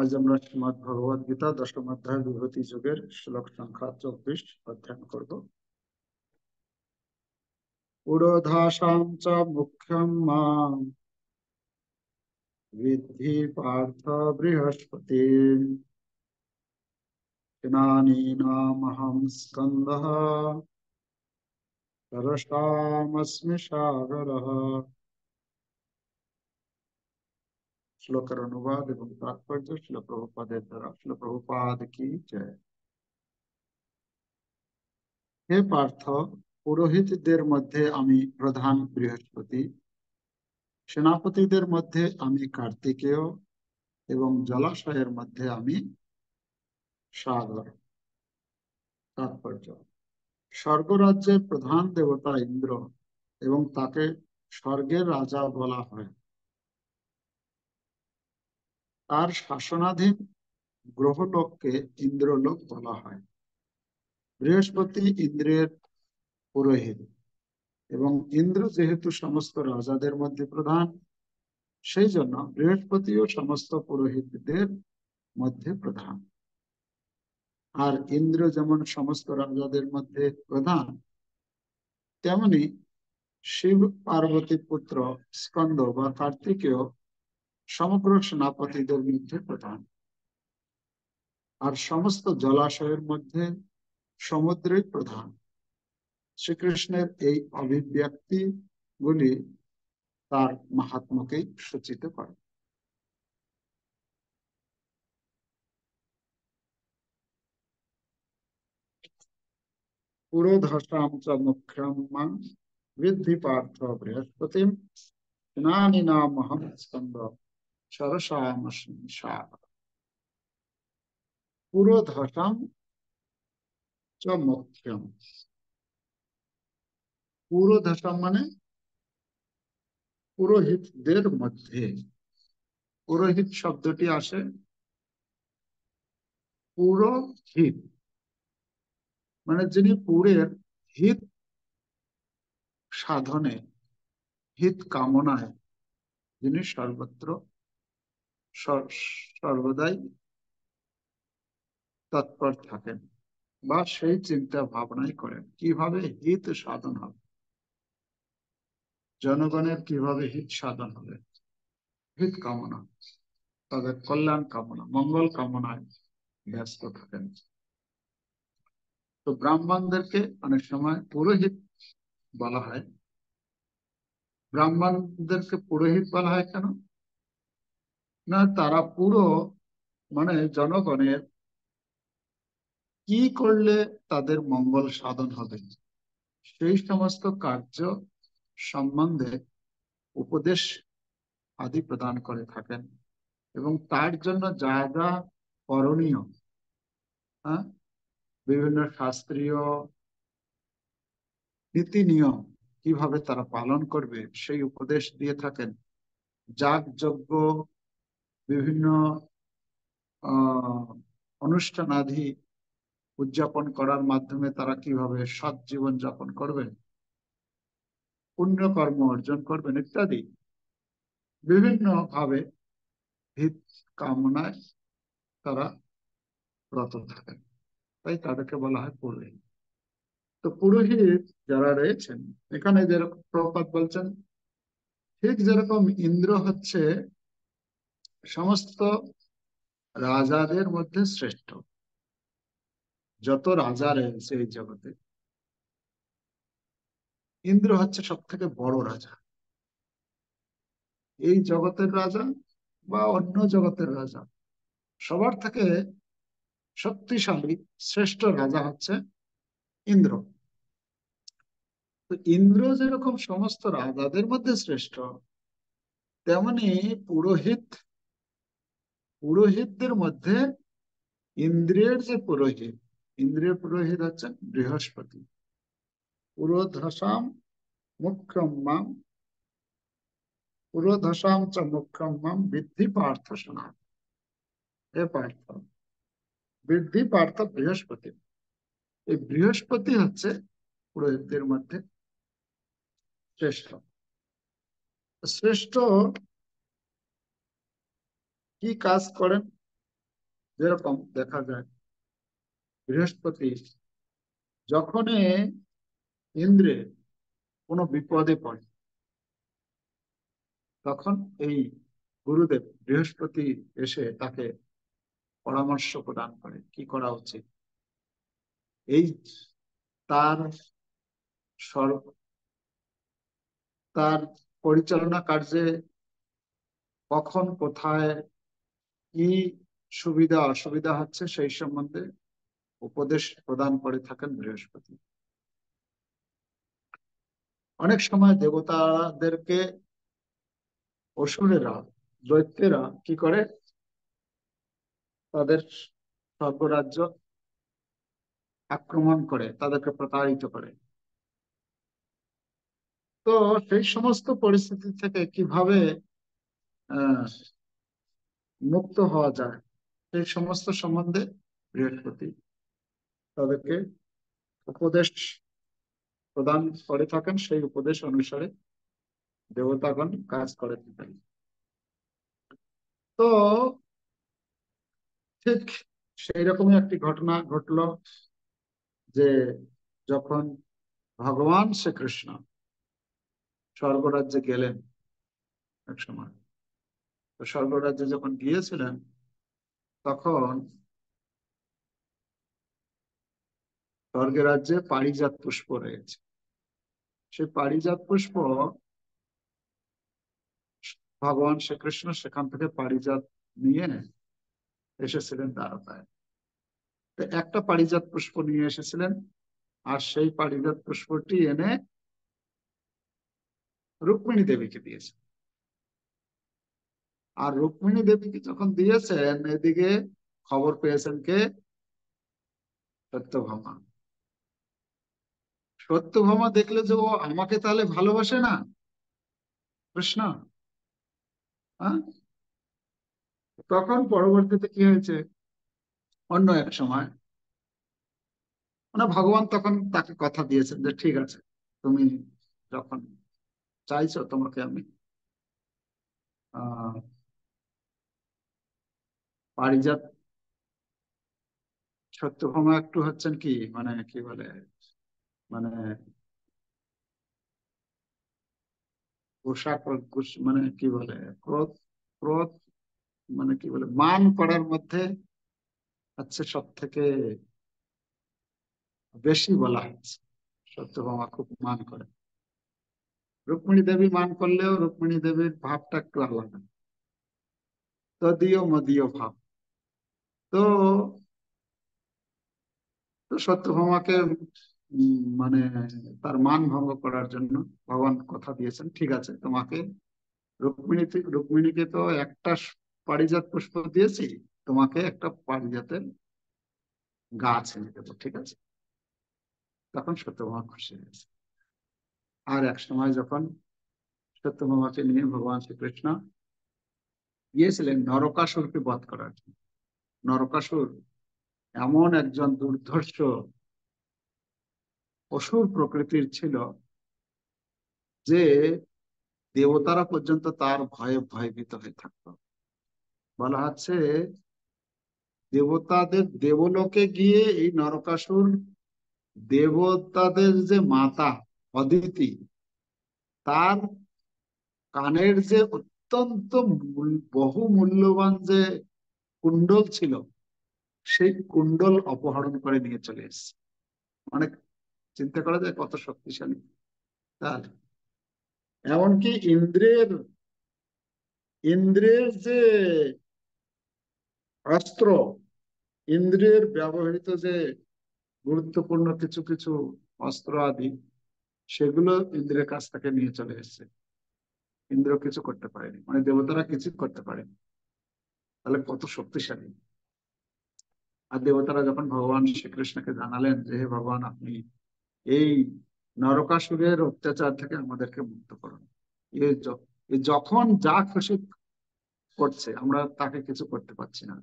আজ আমরা শ্রীমদ্ ভগবদ গীতা দশম অধ্যায় বিভূতি যুগের শ্লোক সংখ্যা 24 অধ্যয়ন করব। পুরোধাসাং চ মুখ্যম মাং বিদ্ধি পার্থ বৃহস্পতি স্নানীনামহং স্কন্দঃ সরসামস্মি সাগরঃ। শ্লোকের অনুবাদ এবং তাৎপর্য শ্রীল প্রভুপাদের দ্বারা। শ্রীল প্রভুপাদ কি জয়। হে পার্থ, পুরোহিতদের মধ্যে আমি প্রধান বৃহস্পতি, সেনাপতিদের মধ্যে আমি কার্তিকেয় এবং জলাশয়ের মধ্যে আমি সাগর। তাৎপর্য: স্বর্গরাজ্যের প্রধান দেবতা ইন্দ্র এবং তাকে স্বর্গের রাজা বলা হয়। তার শাসনাধীন গ্রহলোককে ইন্দ্রলোক বলা হয়। বৃহস্পতি ইন্দ্রের পুরোহিত এবং ইন্দ্র যেহেতু সমস্ত রাজাদের মধ্যে প্রধান, সেই জন্য বৃহস্পতিও সমস্ত পুরোহিতদের মধ্যে প্রধান। আর ইন্দ্র যেমন সমস্ত রাজাদের মধ্যে প্রধান, তেমনি শিব পার্বতী পুত্র স্কন্দ বা কার্তিকেয় সমগ্র সেনাপতিদের মধ্যে প্রধান। আর সমস্ত জলাশয়ের মধ্যে সমুদ্রই প্রধান। শ্রীকৃষ্ণের এই অভিব্যক্তি গুলি তার মাহাত্ম্যকেই সূচিত করে। পুরোধসাম চ মুখ্যম মাং বিদ্ধি পার্থ বৃহস্পতিম স্নানীনামহং স্কন্দ সরসামস্মি সাগর। পুরোধসাম চ মুখ্যম। পুরোধসাম মানে পুরোহিতদের মধ্যে। পুরোহিত শব্দটি আসে পুরোহিত মানে যিনি পুরের হিত সাধনে, হিত কামনায় যিনি সর্বত্র সর্বদাই তৎপর থাকেন বা সেই চিন্তা ভাবনাই করেন কিভাবে হিত সাধন হবে, জনগণের কিভাবে হিত সাধন হবে, হিত কামনা, তাদের কল্যাণ কামনা, মঙ্গল কামনায় ব্যস্ত থাকেন। তো ব্রাহ্মণদেরকে অনেক সময় পুরোহিত বলা হয়। ব্রাহ্মণদেরকে পুরোহিত বলা হয় কেন না, তারা পুরো মানে জনগণের কি করলে তাদের মঙ্গল সাধন হবে সেই সমস্ত কার্য সম্বন্ধে উপদেশ আদি প্রদান করে থাকেন এবং তার জন্য যা যা করণীয়, হ্যাঁ, বিভিন্ন শাস্ত্রীয় নীতি নিয়ম কিভাবে তারা পালন করবে সেই উপদেশ দিয়ে থাকেন। যাগ যজ্ঞ, বিভিন্ন অনুষ্ঠান আদি উদযাপন করার মাধ্যমে তারা কিভাবে সৎ জীবন যাপন করবেন, পুণ্যকর্ম অর্জন করবেন ইত্যাদি বিভিন্ন ভাবে হিত কামনায় তারা রত থাকেন। তাই তাদেরকে বলা হয় পুরোহিত। তো পুরোহিত যারা রয়েছেন এখানে যেরকম প্রভুপাদ বলছেন, ঠিক যেরকম ইন্দ্র হচ্ছে সমস্ত রাজাদের মধ্যে শ্রেষ্ঠ। যত রাজা রয়েছে এই জগতে ইন্দ্র হচ্ছে সব থেকে বড় রাজা। এই জগতের রাজা বা অন্য জগতের রাজা সবার থেকে শক্তিশালী শ্রেষ্ঠ রাজা হচ্ছে ইন্দ্র। তো ইন্দ্র যেরকম সমস্ত রাজাদের মধ্যে শ্রেষ্ঠ, তেমনি পুরোহিতদের মধ্যে ইন্দ্রের যে পুরোহিত, ইন্দ্রের পুরোহিত হচ্ছেন বৃহস্পতি। পুরোধসাম মুখ্যম মাম, পুরোধসাম চ মুখ্যম মাম বিদ্ধি পার্থ সনাতন। হে পার্থ, বৃদ্ধি পার্থ বৃহস্পতি। এই বৃহস্পতি হচ্ছে পুরোহিতদের মধ্যে শ্রেষ্ঠ। শ্রেষ্ঠ কি কাজ করেন যেরকম দেখা যায় বৃহস্পতি যখনই ইন্দ্রে কোনো বিপদে পড়ে, তখন এই গুরুদেব বৃহস্পতি এসে তাকে পরামর্শ প্রদান করে কি করা উচিত। এই তার তার পরিচালনা কার্যে কখন কোথায় কি সুবিধা অসুবিধা হচ্ছে সেই সম্বন্ধে উপদেশ প্রদান করে থাকেন বৃহস্পতি। অনেক সময় দেবতাদেরকে অসুরেরা, দৈত্যেরা কি করে, তাদের স্বর্গরাজ্য আক্রমণ করে, তাদেরকে প্রতারিত করে। তো সেই সমস্ত পরিস্থিতি থেকে কিভাবে আহ মুক্ত হওয়া যায় সেই সমস্ত সম্বন্ধে বৃহস্পতি তাদেরকে উপদেশ প্রদান করে থাকেন। সেই উপদেশ অনুসারে দেবতাগণ কাজ করে থাকেন। তো ঠিক সেই রকমই একটি ঘটনা ঘটলো যে যখন ভগবান শ্রীকৃষ্ণ স্বর্গরাজ্যে গেলেন এক সময়, তো স্বর্গরাজ্যে যখন গিয়েছিলেন তখন স্বর্গের রাজ্যে পারিজাত পুষ্প রয়েছে। সেই পারিজাত পুষ্প ভগবান শ্রীকৃষ্ণ সেখান থেকে পারিজাত নিয়ে এসেছিলেন দ্বারকায়। তো একটা পারিজাত পুষ্প নিয়ে এসেছিলেন, আর সেই পারিজাত পুষ্পটি এনে রুক্মিণী দেবীকে দিয়েছেন। আর রুক্মিণী দেবীকে যখন দিয়েছেন, এদিকে খবর পেয়েছেন কে? সত্যভামা। সত্যভামা দেখলে যে ও আমাকে তাহলে ভালোবাসে না কৃষ্ণ, হ্যাঁ? তখন পরবর্তীতে কি হয়েছে, অন্য এক সময় মানে ভগবান তখন তাকে কথা দিয়েছেন যে ঠিক আছে, তুমি যখন চাইছো তোমাকে আমি আহ পারিজাত, সত্যভামা একটু হচ্ছেন কি মানে কি বলে, মানে পোশাক মানে কি বলে, ক্রোধ, ক্রোধ মানে কি বলে, মান করার মধ্যে হচ্ছে সব থেকে বেশি বলা হচ্ছে। সত্যভামা খুব মান করে। রুক্মিণী দেবী মান করলেও রুক্মিণী দেবীর ভাবটা একটু আলাদা, তদীয় মদীয় ভাব। তো তো সত্যভামাকে মানে তার মান ভঙ্গ করার জন্য ভগবান কথা দিয়েছেন, ঠিক আছে তোমাকে রুক্মিণীকে তো একটা পারিজাত পুষ্প দিয়েছি, তোমাকে একটা পারিজাতের গাছ এনে দেবো, ঠিক আছে। তখন সত্যভামা খুশি হয়েছে। আর এক সময় যখন সত্যভামাকে নিয়ে ভগবান শ্রীকৃষ্ণ গিয়েছিলেন নরকাসুরকে বধ করার জন্য, নরকাসুর এমন একজন দুর্ধর্ষ অসুর প্রকৃতির ছিল যে দেবতারা পর্যন্ত তার ভয়ে ভয়ভীত হয়ে থাকতো। বলা হচ্ছে দেবতাদের দেবলোকে গিয়ে এই নরকাসুর দেবতাদের যে মাতা অদিতি, তার কানের যে অত্যন্ত বহু মূল্যবান যে কুণ্ডল ছিল, সেই কুণ্ডল অপহরণ করে নিয়ে চলে এসেছে। অনেক চিন্তা করা যায় কত শক্তিশালী তার। এমনকি ইন্দ্রের যে অস্ত্র, ইন্দ্রের ব্যবহৃত যে গুরুত্বপূর্ণ কিছু কিছু অস্ত্র আদি, সেগুলো ইন্দ্রের কাছ থেকে নিয়ে চলে এসেছে। ইন্দ্র কিছু করতে পারেনি, মানে দেবতারা কিছু করতে পারেনি। তাহলে কত শক্তিশালী। আর দেবতারা যখন ভগবান শ্রীকৃষ্ণকে জানালেন যে হে ভগবান, আপনি এই নরকাসুরের অত্যাচার থেকে আমাদেরকে মুক্ত করুন, এ যখন যা খুশি করছে, আমরা তাকে কিছু করতে পারছি না।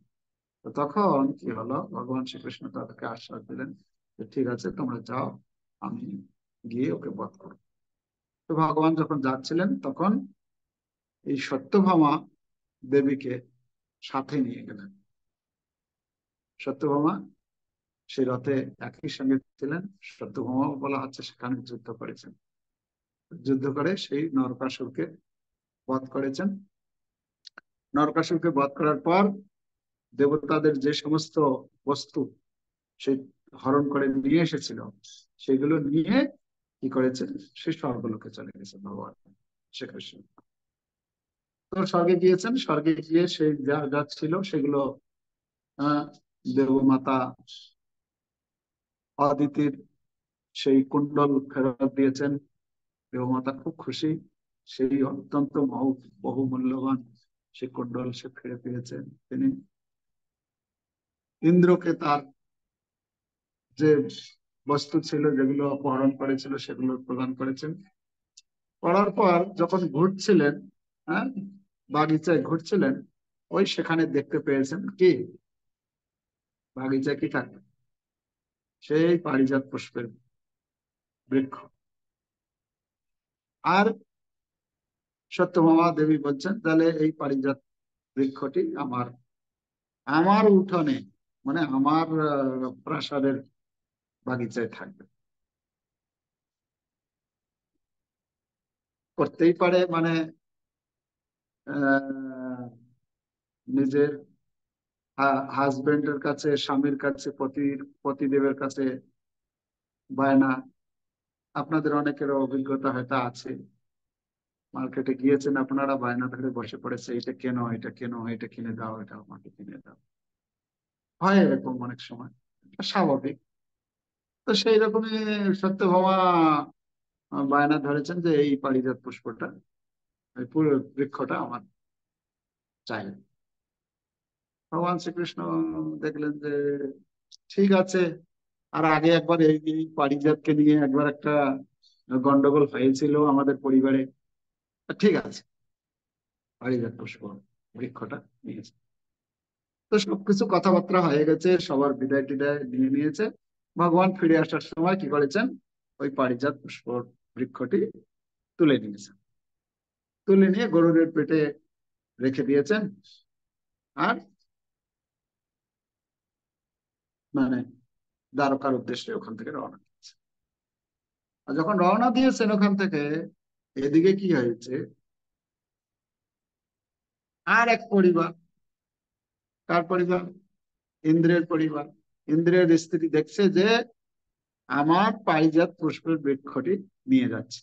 তো তখন কি হলো, ভগবান শ্রীকৃষ্ণ তাদেরকে আশ্বাস দিলেন যে ঠিক আছে তোমরা যাও, আমি গিয়ে ওকে বধ করবো। তো ভগবান যখন যাচ্ছিলেন তখন এই সত্যভামা দেবীকে সাথে নিয়ে গেলেন। সত্যভামা সেই রথে একই সঙ্গে ছিলেন। সত্যভামা বলা হচ্ছে সেখানে যুদ্ধ করেছেন, যুদ্ধ করে সেই নরকাসুরকে বধ করেছেন। নরকাসুরকে বধ করার পর দেবতাদের যে সমস্ত বস্তু সে হরণ করে নিয়ে এসেছিল, সেগুলো নিয়ে কি করেছেন, সে স্বর্গলোকে চলে গেছেন ভগবান শ্রীকৃষ্ণ। তো স্বর্গে গিয়েছেন, স্বর্গে গিয়ে সেই যা যা ছিল সেগুলো আহ দেবমাতা অদিতির সেই কুণ্ডল ফেরত দিয়েছেন। দেবমাতা খুব খুশি, সেই অত্যন্ত বহু মূল্যবান সে কুণ্ডল সে ফিরে পেয়েছেন। তিনি ইন্দ্রকে তার যে বস্তু ছিল যেগুলো অপহরণ করেছিল সেগুলো প্রদান করেছেন। করার পর যখন ঘুরছিলেন, হ্যাঁ, বাগিচায় ঘুরছিলেন, ওই সেখানে দেখতে পেয়েছেন কি, বাগিচায় কি থাকে, সেই পারিজাত পুষ্পের বৃক্ষ। আর সত্যভামা দেবী বলছেন, তাহলে এই পারিজাত বৃক্ষটি আমার আমার উঠোনে, মানে আমার প্রাসাদের বাগিচায় থাকবে। করতেই পারে, মানে আহ নিজের হাজবেন্ডের কাছে, স্বামীর কাছে, পতিদেবের কাছে বায়না। আপনাদের অনেকেরও অভিজ্ঞতা হয়তো আছে, মার্কেটে গিয়েছেন আপনারা, বায়না ধরে বসে পড়েছে, এটা কেন, এটা কেন, এটা কিনে দাও, এটা আমাকে কিনে দাও। হয় এরকম অনেক সময়, এটা স্বাভাবিক। তো সেই রকমই সত্যভামা বায়না ধরেছেন যে এই পারিজাত পুষ্পটা, এই পুরো বৃক্ষটা আমার চাই। ভগবান শ্রীকৃষ্ণ দেখলেন যে ঠিক আছে। আর আগে একবার এই এই পারিজাতকে নিয়ে একবার একটা গন্ডগোল হয়েছিল আমাদের পরিবারে। ঠিক আছে, পারিজাত পুষ্প বৃক্ষটা নিয়েছে। তো সবকিছু কথাবার্তা হয়ে গেছে, সবার বিদায় টিদায় নিয়ে নিয়েছে। ভগবান ফিরে আসার সময় কি করেছেন, ওই পারিজাত পুষ্প বৃক্ষটি তুলে নিয়েছেন, তুলে নিয়ে গরুরের পেটে রেখে দিয়েছেন। আর মানে দ্বারকার উদ্দেশ্যে ওখান থেকে রওনা দিয়েছেন। আর যখন রওনা দিয়েছেন ওখান থেকে, এদিকে কি হয়েছে, আর এক পরিবার। কার পরিবার? ইন্দ্রের পরিবার। ইন্দ্রের স্ত্রী দেখছে যে আমার পারিজাত পুষ্পের বৃক্ষটি নিয়ে যাচ্ছে।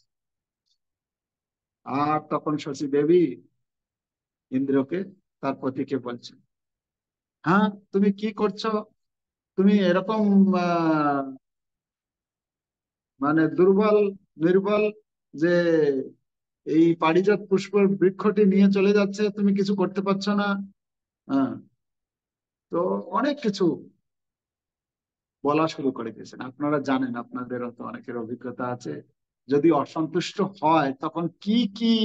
আর তখন শচী দেবী ইন্দ্রকে, তার পতিকে বলছে, হ্যাঁ তুমি কি করছো, তুমি এরকম আহ, মানে দুর্বল, নির্বল, যে এই পারিজাত পুষ্পের বৃক্ষটি নিয়ে চলে যাচ্ছে, তুমি কিছু করতে পারছো না। হ্যাঁ, তো অনেক কিছু বলা শুরু করে দিয়েছেন। আপনারা জানেন, আপনাদের তো অনেকের অভিজ্ঞতা আছে, যদি অসন্তুষ্ট হয় তখন কি কি,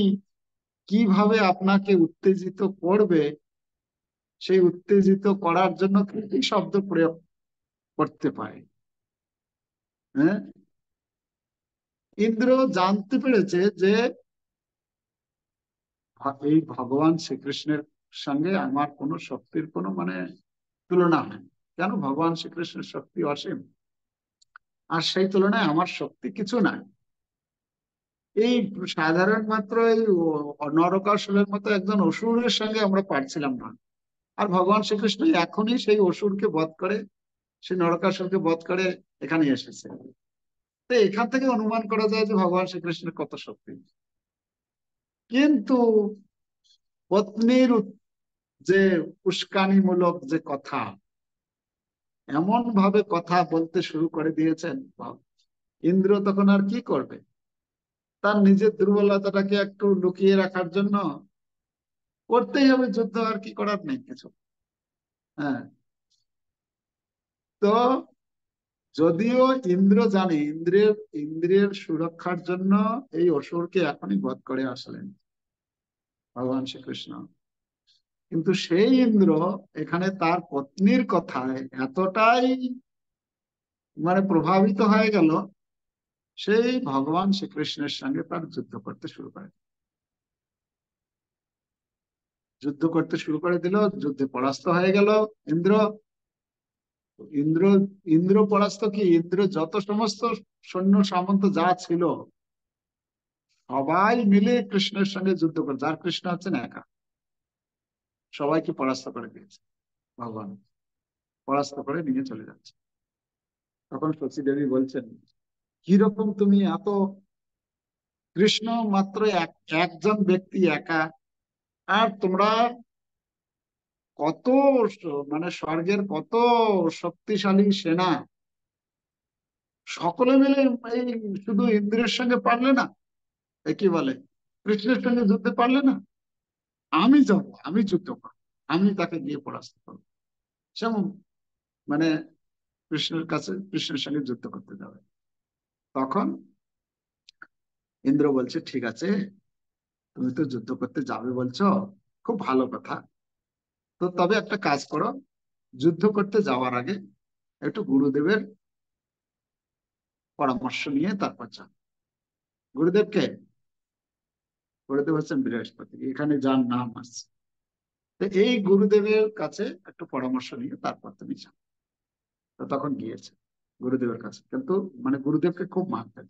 কিভাবে আপনাকে উত্তেজিত করবে, সেই উত্তেজিত করার জন্য কি কি শব্দ প্রয়োগ করতে পারে। হ্যাঁ, ইন্দ্র জানতে পেরেছে যে এই ভগবান শ্রীকৃষ্ণের সঙ্গে আমার কোনো শক্তির কোনো মানে তুলনা হয় না। কেন, ভগবান শ্রীকৃষ্ণের শক্তি অসীম, আর সেই তুলনায় আমার শক্তি কিছু নাই। এই সাধারণ মাত্র এই নরকাসুরের মতো একজন অসুরের সঙ্গে আমরা পারছিলাম না। আর ভগবান শ্রীকৃষ্ণ এখনই সেই অসুরকে বধ করে, সেই নরকাসুরকে বধ করে এখানে এসেছে। তো এখান থেকে অনুমান করা যায় যে ভগবান শ্রীকৃষ্ণের কত শক্তি। কিন্তু পত্নীর যে উস্কানিমূলক যে কথা, এমন ভাবে কথা বলতে শুরু করে দিয়েছেন, ইন্দ্র তখন আর কি করবে, তার নিজের দুর্বলতাটাকে একটু লুকিয়ে রাখার জন্য করতেই হবে যুদ্ধ, আর কি করার নেই কিছু। হ্যাঁ, তো যদিও ইন্দ্র জানে, ইন্দ্রের সুরক্ষার জন্য এই অসুরকে এখনই বধ করে আসলেন ভগবান শ্রীকৃষ্ণ, কিন্তু সেই ইন্দ্র এখানে তার পত্নীর কথায় এতটাই মানে প্রভাবিত হয়ে গেল, সেই ভগবান শ্রীকৃষ্ণের সঙ্গে তার যুদ্ধ করতে শুরু করে, যুদ্ধ করতে শুরু করে দিল। যুদ্ধে পরাস্ত হয়ে গেল ইন্দ্র। ইন্দ্র ইন্দ্র পরাস্ত কি, ইন্দ্র যত সমস্ত সৈন্য সামন্ত যা ছিল সবাই মিলে কৃষ্ণের সঙ্গে যুদ্ধ করে, যার কৃষ্ণ হচ্ছেন একা, সবাইকে পরাস্ত করে দিয়েছে ভগবান, পরাস্ত করে নিয়ে চলে যাচ্ছে। তখন শচী দেবী বলছেন, কিরকম তুমি এত, কৃষ্ণ মাত্র একজন ব্যক্তি একা, আর তোমরা কত মানে স্বর্গের কত শক্তিশালী সেনা, সকলে মিলে এই শুধু ইন্দ্রের সঙ্গে পারলে না, কি বলে কৃষ্ণের সঙ্গে যুদ্ধে পারলে না, আমি যাব, আমি যুদ্ধ করবো, আমি তাকে গিয়ে পরাস্ত করবো। যেমন মানে কৃষ্ণের কাছে, কৃষ্ণের সঙ্গে যুদ্ধ করতে যাবে। তখন ইন্দ্র বলছে, ঠিক আছে, তুমি তো যুদ্ধ করতে যাবে বলছো, খুব ভালো কথা। তো তবে একটা কাজ করো, যুদ্ধ করতে যাওয়ার আগে একটু গুরুদেবের পরামর্শ নিয়ে তারপর যাও। গুরুদেবকে, গুরুদেব হচ্ছেন বৃহস্পতি, এখানে যার নাম আছে। তো এই গুরুদেবের কাছে একটু পরামর্শ নিয়ে তারপর তুমি যাও। তো তখন গিয়েছে গুরুদেবের কাছে, কিন্তু মানে গুরুদেবকে খুব মানতেন।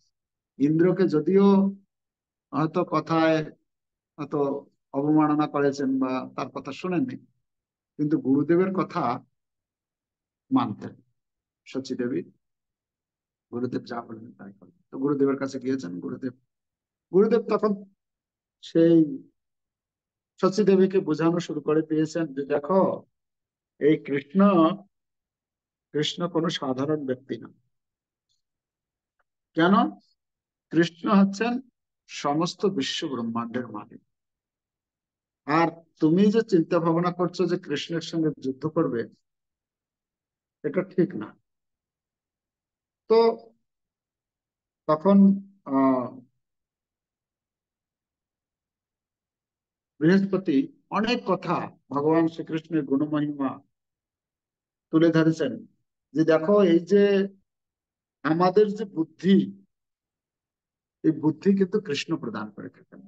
ইন্দ্রকে যদিও হয়তো কথায় হয়তো অবমাননা করেছেন বা তার কথা শোনেননি, কিন্তু গুরুদেবের কথা মানতেন শচী দেবী। গুরুদেব যা বললেন তাই করলেন। তো গুরুদেবের কাছে গিয়েছেন গুরুদেব, গুরুদেব তখন সেই শচী দেবীকে বোঝানো শুরু করে দিয়েছেন যে দেখো, এই কৃষ্ণ, কৃষ্ণ কোনো সাধারণ ব্যক্তি না। কেন? কৃষ্ণ হচ্ছেন সমস্ত বিশ্ব ব্রহ্মাণ্ডের মালিক। আর তুমি যে চিন্তা ভাবনা করছো যে কৃষ্ণের সঙ্গে যুদ্ধ করবে, এটা ঠিক না। তো তখন আহ বৃহস্পতি অনেক কথা ভগবান শ্রীকৃষ্ণের গুণমহিমা তুলে ধরেছেন, যে দেখো এই যে আমাদের যে বুদ্ধি, এই বুদ্ধি কিন্তু কৃষ্ণ প্রদান করে থাকেন।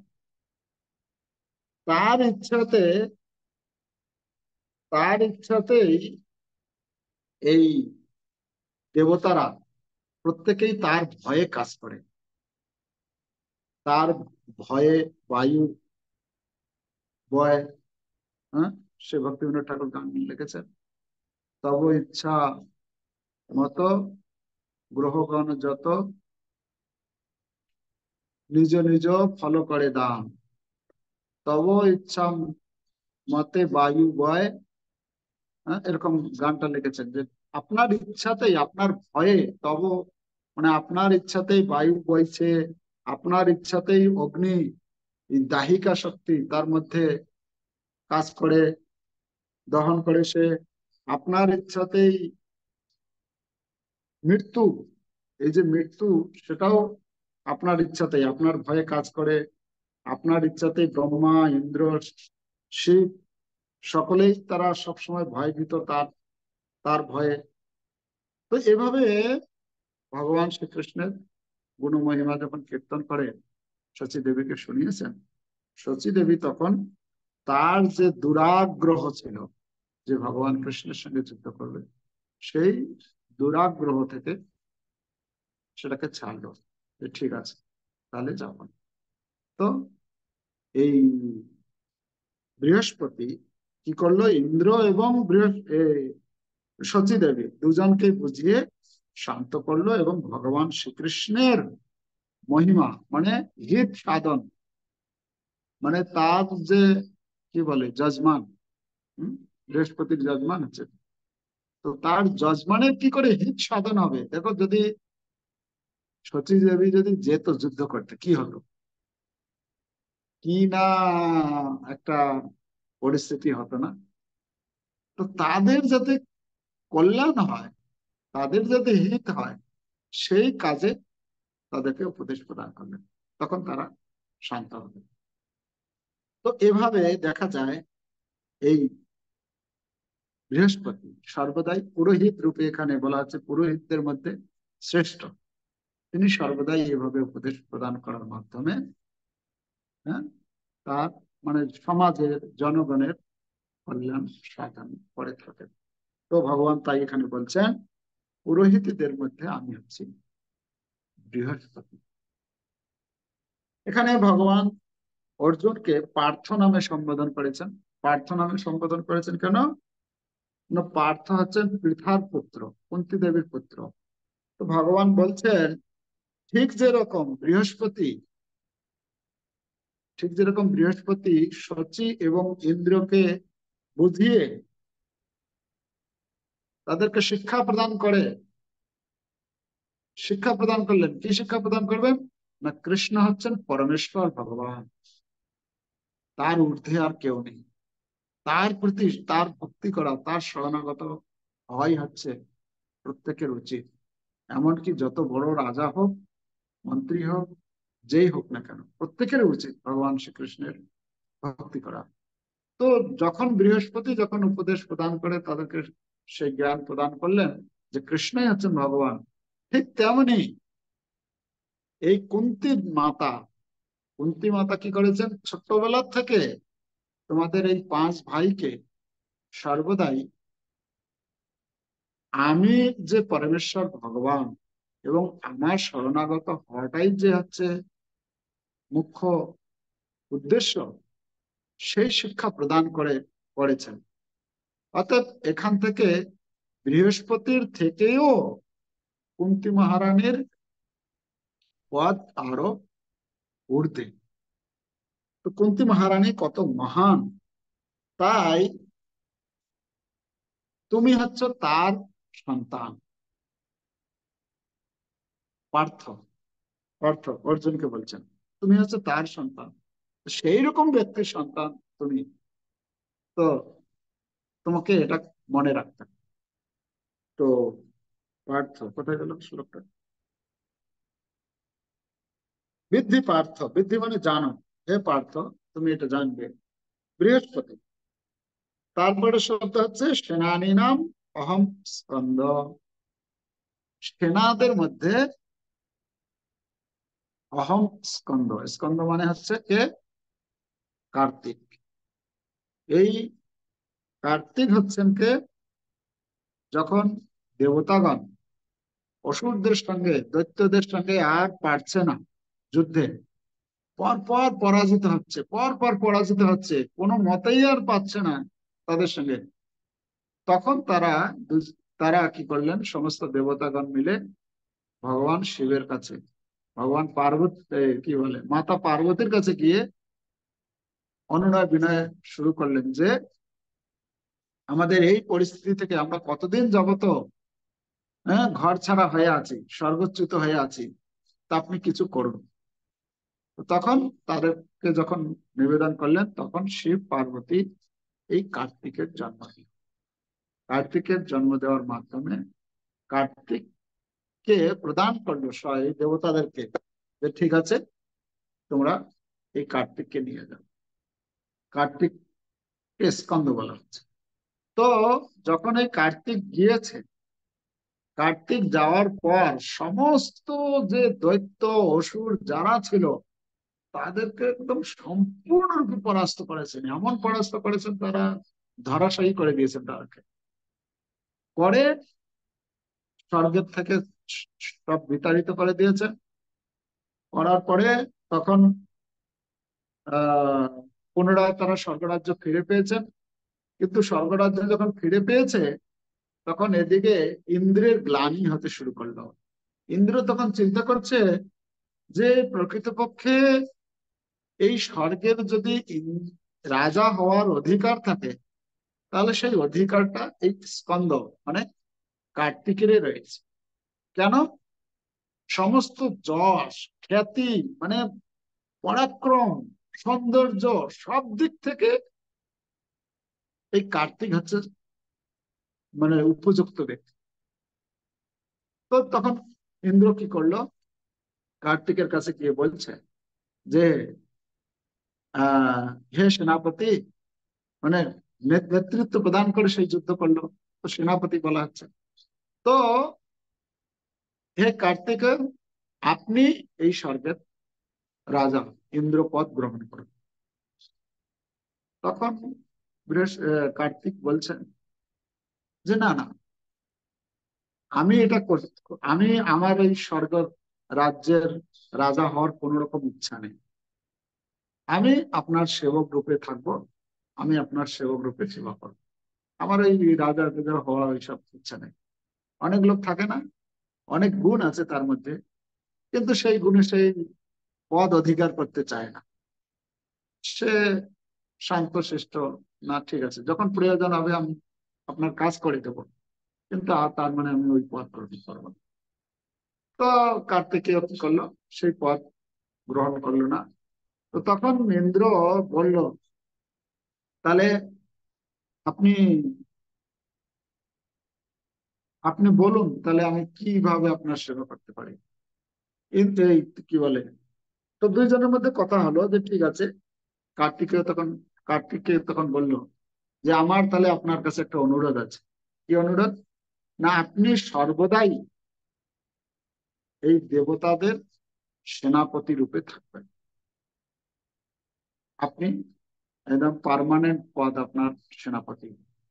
তার ইচ্ছাতে, তার ইচ্ছাতেই এই দেবতারা প্রত্যেকেই তার ভয়ে কাজ করে। তার ভয়ে বায়ু বয়। হ্যাঁ, সে ভক্তিবিনোদ ঠাকুর গান লিখেছেন, তব ইচ্ছা মতো গ্রহগণ যত নিজ নিজ ফল করে দান, তব ইচ্ছা মতে বায়ু বয়। হ্যাঁ, এরকম গানটা লিখেছেন যে আপনার ইচ্ছাতেই, আপনার ভয়ে, তব মানে আপনার ইচ্ছাতেই বায়ু বইছে, আপনার ইচ্ছাতেই অগ্নি, এই দাহিকা শক্তি তার মধ্যে কাজ করে, দহন করে সে, আপনার ইচ্ছাতেই মৃত্যু, এই যে মৃত্যু, সেটাও আপনার ইচ্ছাতেই, আপনার ভয়ে কাজ করে, আপনার ইচ্ছাতেই ব্রহ্মা ইন্দ্র শিব সকলেই তারা সবসময় ভয়ভীত, তার তার ভয়ে। তো এভাবে ভগবান শ্রীকৃষ্ণের গুণমহিমা যখন কীর্তন করে শচী দেবীকে শুনিয়েছেন, শচী দেবী তখন তার যে দুরাগ্রহ ছিল যে ভগবান কৃষ্ণের সঙ্গে যুদ্ধ করবে, সেই দুরাগ্রহ থেকে সেটাকে ছাড়লো, যে ঠিক আছে তাহলে যাবো। তো এই বৃহস্পতি কি করলো, ইন্দ্র এবং শচী দেবী দুজনকে বুঝিয়ে শান্ত করলো, এবং ভগবান শ্রীকৃষ্ণের মহিমা মানে হিত সাধন, মানে তার যে কি বলে যজমান, বৃহস্পতির যজমান হচ্ছে, তো তার যজমানের কি করে হিত সাধন হবে। দেখো, যদি শচী দেবী যদি যেত যুদ্ধ করতে, কি হতো, কি না একটা পরিস্থিতি হতো না। তো তাদের যাতে কল্যাণ হয়, তাদের যাতে হিত হয়, সেই কাজে তাদেরকে উপদেশ প্রদান করলেন, তখন তারা শান্ত হবে। তো এভাবে দেখা যায় এই বৃহস্পতি সর্বদাই পুরোহিত রূপে, এখানে বলা হচ্ছে পুরোহিতদের মধ্যে শ্রেষ্ঠ, তিনি সর্বদাই এভাবে উপদেশ প্রদান করার মাধ্যমে, হ্যাঁ, তার মানে সমাজের জনগণের কল্যাণ সাধন করে থাকেন। তো ভগবান তাই এখানে বলছেন পুরোহিতদের মধ্যে আমি হচ্ছি বৃহস্পতি। এখানে ভগবান অর্জুনকে পার্থ নামে সম্বোধন করেছেন। পার্থ নামে সম্বোধন করেছেন কেন না, পার্থ হচ্ছেন পৃথার পুত্র, কুন্তী দেবীর পুত্র। তো ভগবান বলছেন ঠিক যেরকম বৃহস্পতি, ঠিক যেরকম বৃহস্পতি শচী এবং ইন্দ্রকে বুঝিয়ে তাদেরকে শিক্ষা প্রদান করে, শিক্ষা প্রদান করলেন, কি শিক্ষা প্রদান করবেন না, কৃষ্ণ হচ্ছেন পরমেশ্বর ভগবান, তার ঊর্ধ্বে আর কেউ নেই, তার প্রতি তার ভক্তি করা, তার শরণাগত হওয়াই হচ্ছে প্রত্যেকের উচিত। এমনকি যত বড় রাজা হোক, মন্ত্রী হোক, যেই হোক না কেন, প্রত্যেকের উচিত ভগবান শ্রীকৃষ্ণের ভক্তি করা। তো যখন বৃহস্পতি যখন উপদেশ প্রদান করে তাদেরকে সেই জ্ঞান প্রদান করলেন যে কৃষ্ণই হচ্ছেন ভগবান, ঠিক তেমনি এই কুন্তির মাতা, কুন্তী মাতা কি করেছেন, ছোট্টবেলা থেকে তোমাদের এই পাঁচ ভাইকে সর্বদাই আমি যে পরমেশ্বর ভগবান এবং আমার শরণাগত হওয়াটাই যে হচ্ছে মুখ্য উদ্দেশ্য, সেই শিক্ষা প্রদান করেছেন। অর্থাৎ এখান থেকে বৃহস্পতির থেকেও কুন্তী মহারানীর পদ আরো ঊর্ধ্বে। তো কুন্তী মহারানী কত মহান, তাই তুমি হচ্ছ তার সন্তান। পার্থ, অর্থ অর্জুনকে বলছেন তুমি হচ্ছে তার সন্তান, সেই রকম ব্যক্তির সন্তান তুমি। তো তোমাকে এটা মনে রাখতে হবে। তো পার্থ কোথায় গেল শ্লোকটা, বৃদ্ধি পার্থ, বৃদ্ধি মানে জানো, হে পার্থ তুমি এটা জানবে। বৃহস্পতি, তারপরে শব্দ হচ্ছে সেনানী নাম অহম স্কন্দ, সেনাদের মধ্যে অহম স্কন্দ, স্কন্দ মানে হচ্ছে কে, কার্তিক। এই কার্তিক হচ্ছেন কে, যখন দেবতাগণ অসুরদের সঙ্গে দৈত্যদের সঙ্গে আর পারছে না যুদ্ধে, পর পর পরাজিত হচ্ছে, পর পর পরাজিত হচ্ছে, কোনো মতেই আর পাচ্ছে না তাদের সঙ্গে, তখন তারা কি করলেন, সমস্ত দেবতাগণ মিলে ভগবান শিবের কাছে, ভগবান পার্বতী কি বলে মাতা পার্বতীর কাছে গিয়ে অনুনয় বিনয় শুরু করলেন যে আমাদের এই পরিস্থিতি থেকে আমরা কতদিন যাবত ঘর ছাড়া হয়ে আছি, স্বর্গচ্যুত হয়ে আছি, তা আপনি কিছু করুন। তখন তাদেরকে যখন নিবেদন করলেন, তখন শিব পার্বতী এই কার্তিকের জন্ম দিল। কার্তিকের জন্ম দেওয়ার মাধ্যমে কার্তিককে প্রদান করলো এই দেবতাদেরকে যে ঠিক আছে তোমরা এই কার্তিককে নিয়ে যাও। কার্তিককে স্কন্দ বলা হচ্ছে। তো যখন এই কার্তিক গিয়েছে, কার্তিক যাওয়ার পর সমস্ত যে দৈত্য অসুর যারা ছিল তাদেরকে একদম সম্পূর্ণরূপে পরাস্ত করেছেন, এমন পরাস্ত করেছেন তারা ধরাশায়ী করে দিয়েছেন তাদেরকে, করে স্বর্গের থেকে সব বিতাড়িত করে দিয়েছেন। করার পরে তখন আহ পুনরায় তারা স্বর্গরাজ্য ফিরে পেয়েছেন। কিন্তু স্বর্গরাজ্য যখন ফিরে পেয়েছে তখন এদিকে ইন্দ্রের গ্লানি হতে শুরু করলো। ইন্দ্র তখন চিন্তা করছে যে প্রকৃতপক্ষে এই স্বর্গের যদি রাজা হওয়ার অধিকার থাকে, তাহলে সেই অধিকারটা এই স্কন্দ মানে কার্তিকেরই রয়েছে। কেন, সমস্ত যশ খ্যাতি মানে পরাক্রম সৌন্দর্য সব দিক থেকে এই কার্তিক হচ্ছে মানে উপযুক্ত ব্যক্তি। তো তখন ইন্দ্র কি করলো, কার্তিকের কাছে গিয়ে বলছে যে আহ হে সেনাপতি, মানে নেতৃত্ব প্রদান করে সেই যুদ্ধ করলো, তো সেনাপতি বলা হচ্ছে। তো হে কার্তিক, আপনি এই স্বর্গের রাজা, ইন্দ্র পদ গ্রহণ করুন। তখন কার্তিক বলছেন যে না না, আমি এটা আমি আমার এই স্বর্গ রাজ্যের রাজা হওয়ার কোন রকম ইচ্ছা নেই। আমি আপনার সেবক রূপে থাকবো, আমি আপনার সেবক রূপে সেবা করবো। আমার এই রাজা টাজা হওয়া এইসব ইচ্ছা নেই। অনেক লোক থাকে না, অনেক গুণ আছে তার মধ্যে, কিন্তু সেই গুণে সেই পদ অধিকার করতে চায় না। সে শান্ত শিষ্ট, না ঠিক আছে যখন প্রয়োজন হবে আমি আপনার কাজ করে দেবো, কিন্তু তার মানে আমি ওই পদ গ্রহণ করবো না। তো কার্তিকেয় কি করলো, সেই পদ গ্রহণ করলো না। তো তখন ইন্দ্র বলল, তাহলে আপনি আপনি বলুন, তাহলে আমি কিভাবে আপনার সেবা করতে পারি। কিন্তু এই কি বলে, তো দুইজনের মধ্যে কথা হলো যে ঠিক আছে। কার্তিকেয় তখন কার্তিকেয় তখন বলল যে আমার তাহলে আপনার কাছে একটা অনুরোধ আছে। কি অনুরোধ? না, আপনি সর্বদাই এই দেবতাদের সেনাপতি রূপে থাকবেন। আপনি একদম পার্মানেন্ট পদ, আপনার সেনাপতি,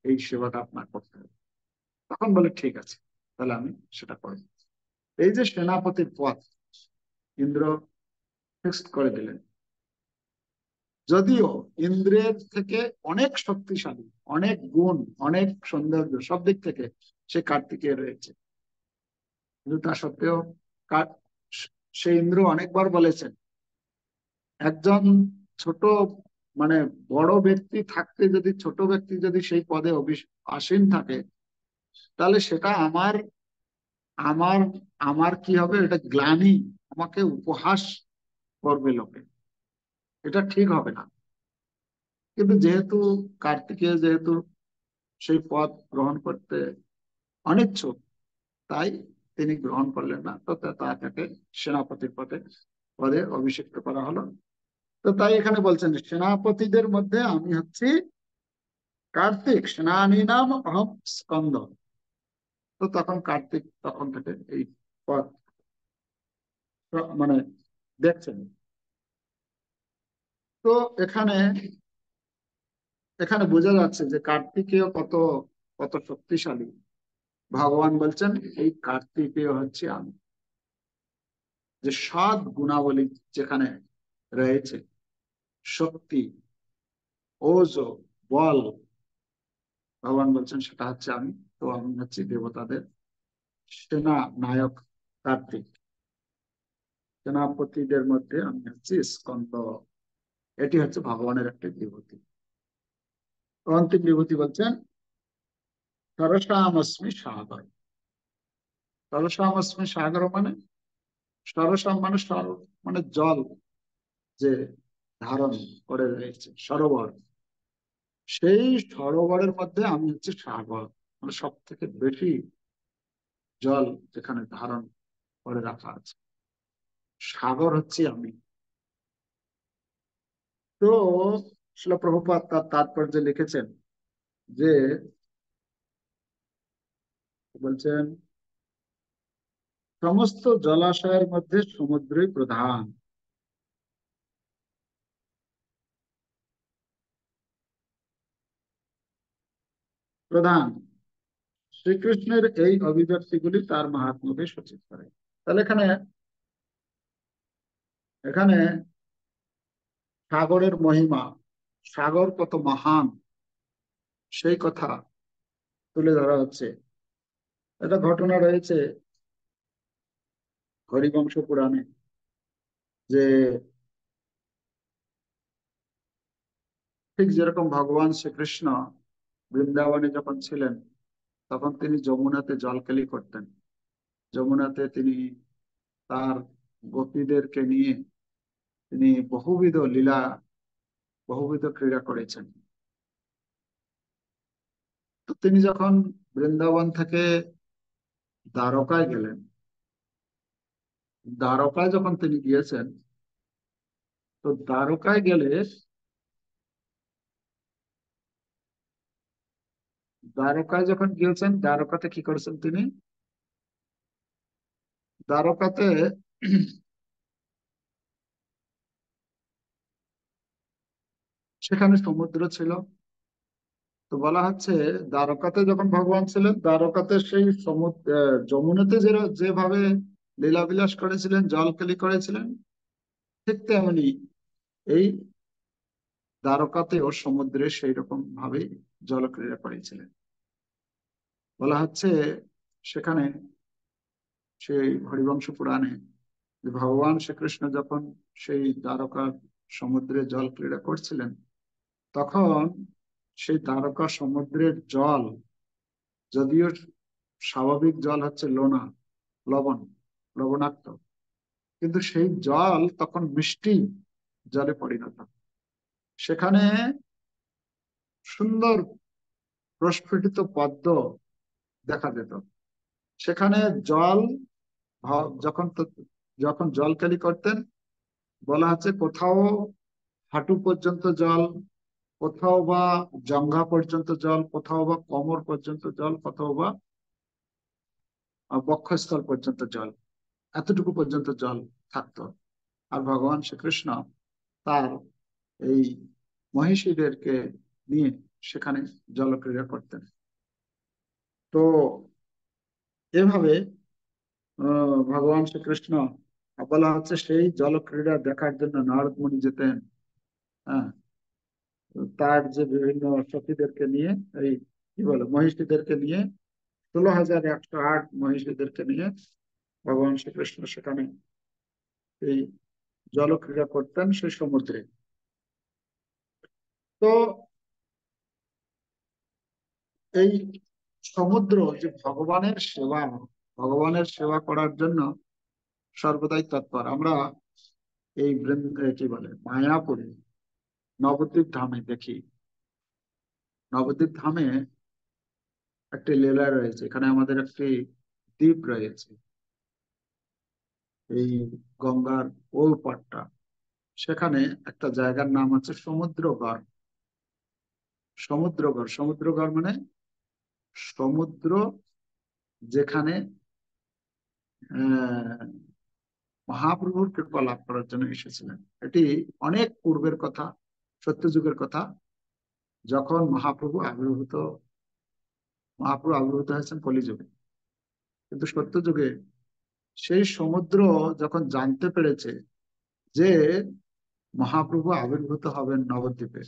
এই সেবাটা আপনার করতে হবে। তখন বলে ঠিক আছে, তাহলে আমি সেটা করব। এই যে সেনাপতির পদ ইন্দ্র ফিক্সড করে দিলেন। যদিও ইন্দ্রের থেকে অনেক শক্তিশালী, অনেক গুণ, অনেক সৌন্দর্য, সব দিক থেকে সে কার্তিকেয় রয়েছে, কিন্তু তা সত্ত্বেও কার- সে ইন্দ্র অনেকবার বলেছেন, একজন ছোট মানে বড় ব্যক্তি থাকতে যদি ছোট ব্যক্তি যদি সেই পদে আসীন থাকে, তাহলে সেটা আমার আমার আমার কি হবে, এটা গ্লানি, আমাকে উপহাস করবে লোকে, এটা ঠিক হবে না। কিন্তু যেহেতু কার্তিকেয় যেহেতু সেই পদ গ্রহণ করতে অনিচ্ছুক, তাই তিনি গ্রহণ করলেন না। তো তাকে সেনাপতির পদে পদে অভিষিক্ত করা হলো। তো তাই এখানে বলছেন যে সেনাপতিদের মধ্যে আমি হচ্ছি কার্তিক, সেনানী নাম অহম স্কন্দ। তো তখন কার্তিক তখন থেকে এই পদ মানে দেখছেন। তো এখানে এখানে বোঝা যাচ্ছে যে কার্তিকেয় কত কত শক্তিশালী। ভগবান বলছেন এই কার্তিকেয় হচ্ছে আমি, যে সৎ গুণাবলী যেখানে রয়েছে, শক্তি, ওজ, বল, ভগবান বলছেন সেটা হচ্ছে আমি। তো আমি হচ্ছি দেবতাদের সেনা নায়ক কার্তিক, সেনাপতিদের মধ্যে আমি হচ্ছি স্কন্দ। এটি হচ্ছে ভগবানের একটি বিভূতি। অন্তিম বিভূতি বলছেন সরসামস্মি সাগর। সরসামস্মি সাগর মানে, সরসাম মানে মানে জল যে ধারণ করে রয়েছে, সরোবর। সেই সরোবরের মধ্যে আমি হচ্ছে সাগর, মানে সব থেকে বেশি জল যেখানে ধারণ করে রাখা আছে, সাগর হচ্ছে আমি। তো শিল প্রভুপাদ তার তাৎপর্যে লিখেছেন যে, বলছেন সমস্ত জলাশয়ের মধ্যে সমুদ্রই প্রধান। প্রধান শ্রীকৃষ্ণের এই অভিব্যক্তিগুলি তার মাহাত্ম্যকে সূচিত করে। তাহলে এখানে এখানে সাগরের মহিমা, সাগর কত মহান, সেই কথা তুলে ধরা হচ্ছে। একটা ঘটনা রয়েছে হরিবংশ পুরাণে, যে ঠিক যেরকম ভগবান শ্রীকৃষ্ণ বৃন্দাবনে যখন ছিলেন, তখন তিনি যমুনাতে জলকেলি করতেন। যমুনাতে তিনি তার গোপীদেরকে নিয়ে তিনি বহুবিধ লীলা, বহুবিধ ক্রীড়া করেছেন। তো তিনি যখন বৃন্দাবন থেকে দ্বারকায় গেলেন, দ্বারকায় যখন তিনি গিয়েছেন, তো দ্বারকায় গেলে, দ্বারকায় যখন গিয়েছেন, দ্বারকাতে কি করেছেন তিনি, দ্বারকাতে সেখানে সমুদ্র ছিল, তো বলা হচ্ছে দ্বারকাতে যখন ভগবান ছিলেন, দ্বারকাতে সেই সমুদ্র যমুনাতে যেভাবে লীলাবিলাস করেছিলেন, জলকেলি করেছিলেন, ঠিক তেমনি এই দ্বারকাতেও সমুদ্রে সেই রকম ভাবে জলক্রীড়া করেছিলেন। বলা হচ্ছে সেখানে সেই হরিবংশ পুরাণে যে ভগবান শ্রীকৃষ্ণ যখন সেই দ্বারকার সমুদ্রে জল ক্রীড়া করছিলেন, তখন সেই দ্বারকা সমুদ্রের জল, যদিও স্বাভাবিক জল হচ্ছে লবণ লবণাক্ত, কিন্তু সেই জল তখন মিষ্টি জলে পরিণত। সেখানে সুন্দর প্রস্ফুটিত পদ্ম দেখা যেত। সেখানে জল যখন যখন জলকেলি করতেন, বলা হচ্ছে কোথাও হাঁটু পর্যন্ত জল, কোথাও বা জঙ্ঘা পর্যন্ত জল, কোথাও বা কোমর পর্যন্ত জল, কোথাও বা বক্ষস্থল পর্যন্ত জল, এতটুকু পর্যন্ত জল থাকতো। আর ভগবান শ্রীকৃষ্ণ তার এই মহিষীদেরকে নিয়ে সেখানে জলক্রীড়া করতেন। তো এভাবে ভগবান শ্রীকৃষ্ণ, বলা হচ্ছে সেই জলক্রীড়া দেখার জন্য নারদ মুনি যেতেন। হ্যাঁ, তার যে বিভিন্ন সখীদেরকে নিয়ে, এই কি বলে মহিষীদেরকে নিয়ে, 16,108 মহিষীদেরকে নিয়ে ভগবান শ্রীকৃষ্ণ সেখানে এই জলক্রীড়া করতেন সেই সমুদ্রে। তো এই সমুদ্র যে ভগবানের সেবা করার জন্য সর্বদাই তৎপর। আমরা এই কি বলে মায়াপুরে নবদ্বীপ ধামে দেখি, নবদ্বীপ ধামে একটি লীলা রয়েছে। এখানে আমাদের একটি দ্বীপ রয়েছে, এই গঙ্গার ওই পাড়টা। সেখানে একটা জায়গার নাম হচ্ছে সমুদ্রগড়। সমুদ্রগড় মানে সমুদ্র যেখানে আহ মহাপ্রভুর কৃপা লাভ করার জন্য এসেছিলেন। এটি অনেক পূর্বের কথা, সত্যযুগের কথা, যখন মহাপ্রভু আবির্ভূত হয়েছেন কলিযুগে। কিন্তু সত্যযুগে সেই সমুদ্র যখন জানতে পেরেছে যে মহাপ্রভু আবির্ভূত হবেন নবদ্বীপে,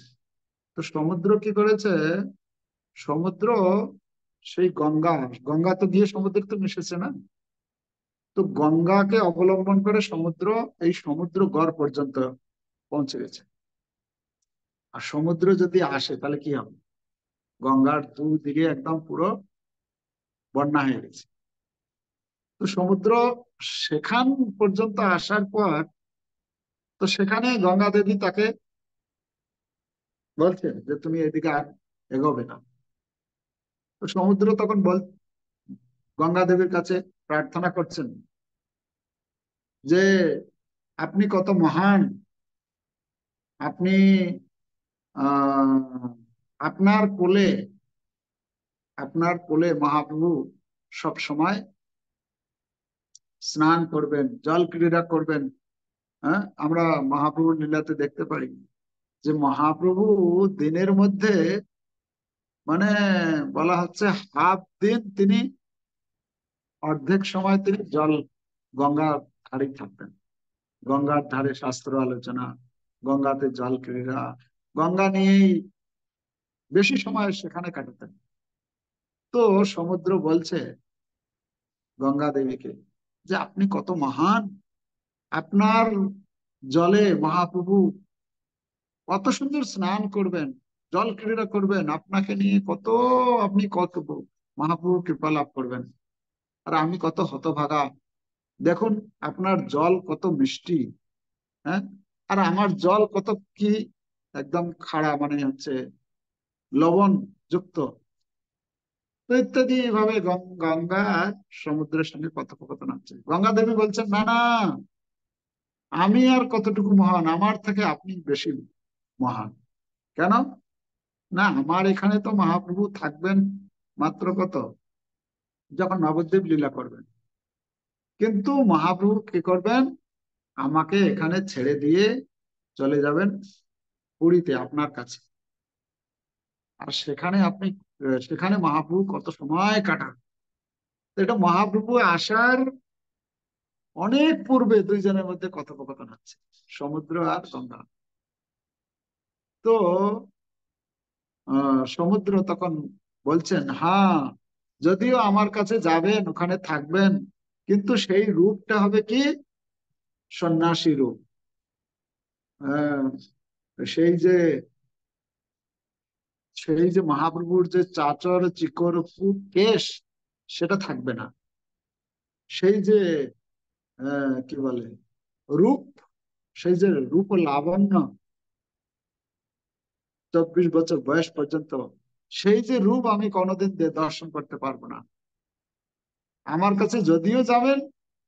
তো সমুদ্র কি করেছে, সমুদ্র সেই গঙ্গা তো গিয়ে সমুদ্রে তো মিশেছে না, তো গঙ্গাকে অবলম্বন করে সমুদ্র এই সমুদ্র গড় পর্যন্ত পৌঁছে গেছে। আর সমুদ্র যদি আসে তাহলে কি হবে, গঙ্গার দুদিকে একদম পুরো বন্যা হয়ে গেছে। তো সমুদ্র সেখান পর্যন্ত আসার পর, তো সেখানে গঙ্গা দেবী তাকে বলছেন যে তুমি এদিকে আর এগোবে না। তো সমুদ্র তখন গঙ্গা দেবীর কাছে প্রার্থনা করছেন যে আপনি কত মহান, আপনি আহ আপনার কোলে মহাপ্রভু সব সময় স্নান করবেন, জল ক্রীড়া করবেন। হ্যাঁ, আমরা মহাপ্রভুর লীলাতে দেখতে পারি যে মহাপ্রভু দিনের মধ্যে, মানে বলা হচ্ছে হাফ দিন তিনি, অর্ধেক সময় তিনি গঙ্গার ধারে থাকতেন। গঙ্গার ধারে শাস্ত্র আলোচনা, গঙ্গাতে জল ক্রীড়া, গঙ্গা নিয়েই বেশি সময় সেখানে কাটাতেন। তো সমুদ্র বলছে গঙ্গা দেবীকে যে আপনি কত মহান, আপনার জলে মহাপ্রভু কত সুন্দর স্নান করবেন, জল ক্রীড়া করবেন, আপনাকে নিয়ে আপনি কত মহাপ্রভু কৃপা লাভ করবেন। আর আমি কত হতভাগা, দেখুন আপনার জল কত মিষ্টি, হ্যাঁ, আর আমার জল কত কি একদম খাড়া, মানে হচ্ছে লবণ যুক্ত। তো ইত্যাদি এইভাবে গঙ্গা আর সমুদ্রের সঙ্গে কথোপকথন হচ্ছে। গঙ্গা দেবী বলছেন না না, আমি আর কতটুকু মহান, আমার থেকে আপনি বেশি মহান। কেন না, আমার এখানে তো মহাপ্রভু থাকবেন মাত্র কত, যখন নবদ্বীপ লীলা করবেন, কিন্তু মহাপ্রভু কি করবেন, আমাকে এখানে ছেড়ে দিয়ে চলে যাবেন পুরীতে আপনার কাছে। আর সেখানে সেখানে মহাপ্রভু কত সময় কাটান। তো এটা মহাপ্রভু আসার অনেক পূর্বে দুইজনের মধ্যে কথোপকথন হচ্ছে, সমুদ্র আর গঙ্গা। তো সমুদ্র তখন বলছেন, হ্যাঁ, যদিও আমার কাছে যাবেন, ওখানে থাকবেন, কিন্তু সেই রূপটা হবে কি সন্ন্যাসী রূপ। আহ, সেই যে সেই যে মহাপ্রভুর যে চাচর চিকর কেশ, সেটা থাকবে না। সেই যে কি বলে রূপ, সেই যে রূপ ও লাবণ্য 24 বছর বয়স পর্যন্ত, সেই যে রূপ আমি কোনোদিন দর্শন করতে পারবো না। আমার কাছে যদিও যাবেন,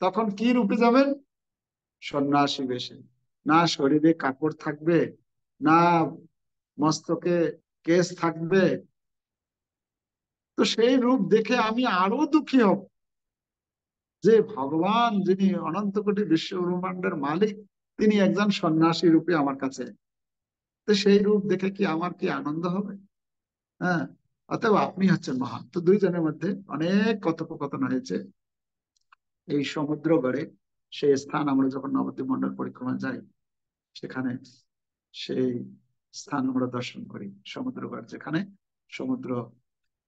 তখন কি রূপে যাবেন? সন্ন্যাসী বেশে। না শরীরে কাপড় থাকবে, না মস্তকে কেশ থাকবে। তো সেই রূপ দেখে আমি আরো দুঃখী হব যে ভগবান, যিনি অনন্ত কোটি বিশ্ব ব্রহ্মাণ্ডের মালিক, তিনি একজন সন্ন্যাসী রূপে আমার কাছে। তো সেই রূপ দেখে কি আমার কি আনন্দ হবে? হ্যাঁ, অতএব আপনি হচ্ছেন মহান। তো দুইজনের মধ্যে অনেক কথোপকথন হয়েছে এই সমুদ্র গড়ে। সেই স্থান আমরা যখন নবদ্বীপ মন্ডল পরিক্রমা যাই, সেখানে সেই স্থান আমরা দর্শন করি, সমুদ্রগড়, যেখানে সমুদ্র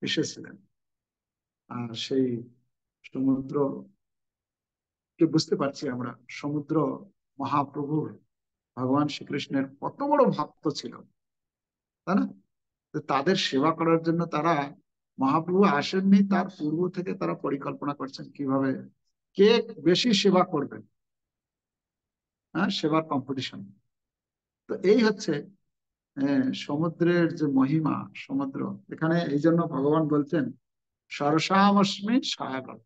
এসেছিলেন। আর সেই সমুদ্র কে বুঝতে পারছি আমরা, সমুদ্র মহাপ্রভুর, ভগবান শ্রীকৃষ্ণের কত বড় ভক্ত ছিল, তাই না? তো তাদের সেবা করার জন্য তারা, মহাপ্রভু আসেননি তার পূর্ব থেকে তারা পরিকল্পনা করছেন কিভাবে কে বেশি সেবা করবেন। হ্যাঁ, সেবার কম্পিটিশন। তো এই হচ্ছে সমুদ্রের যে মহিমা। সমুদ্র, এখানে এই জন্য ভগবান বলছেন সরসামস্মি সাগর,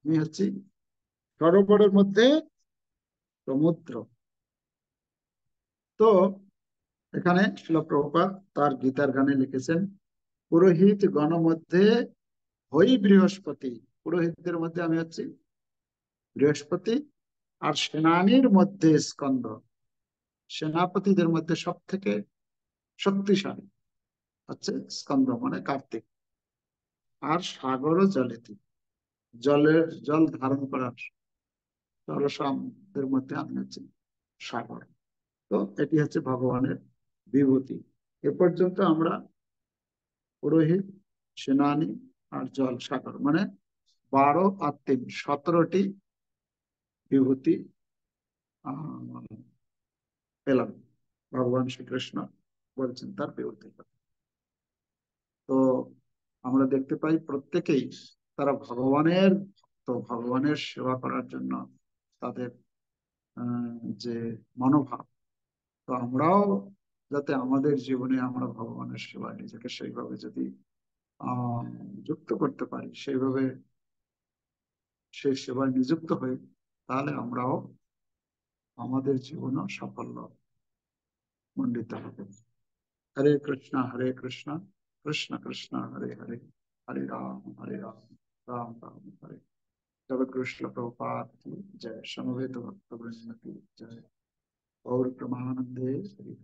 আমি হচ্ছি সরোবরের মধ্যে সমুদ্র। তো এখানে শিল প্রভুপাদ তার গীতার গানে লিখেছেন, পুরোহিত গণ মধ্যে হই বৃহস্পতি। পুরোহিতদের মধ্যে আমি হচ্ছি বৃহস্পতি, আর সেনানীর মধ্যে স্কন্দ। সেনাপতিদের মধ্যে সব থেকে শক্তিশালী হচ্ছে স্কন্দ, মানে কার্তিক। আর সাগর জলেতি, জল ধারণ করার জলসামদের মধ্যে আমি হচ্ছি সাগর। তো এটি হচ্ছে ভগবানের বিভূতি। এ পর্যন্ত আমরা পুরোহিত, সেনানী আর জল, সাগর, মানে 12 আর 3, 17টি বিভূতি পেলাম। ভগবান শ্রীকৃষ্ণ বলছেন তার বিভূতি। তো আমরা দেখতে পাই প্রত্যেকেই তারা ভগবানের ভক্ত, ভগবানের সেবা করার জন্য তাদের যে মনোভাব। তো আমরাও যাতে আমাদের জীবনে আমরা ভগবানের সেবায় নিজেকে সেইভাবে যদি আহ যুক্ত করতে পারি, সেইভাবে সেই সেবায় নিযুক্ত হই, তাহলে আমরাও আমাদের জীবনও সাফল্য মণ্ডিত হবে। হরে কৃষ্ণ হরে কৃষ্ণ, কৃষ্ণ কৃষ্ণ হরে হরে, হরে রাম, রাম রাম হরে। जगद्गुरु श्रील प्रभुपाद की जय। समवेत भक्तवृंद की जय। और प्रमानंदे हरि।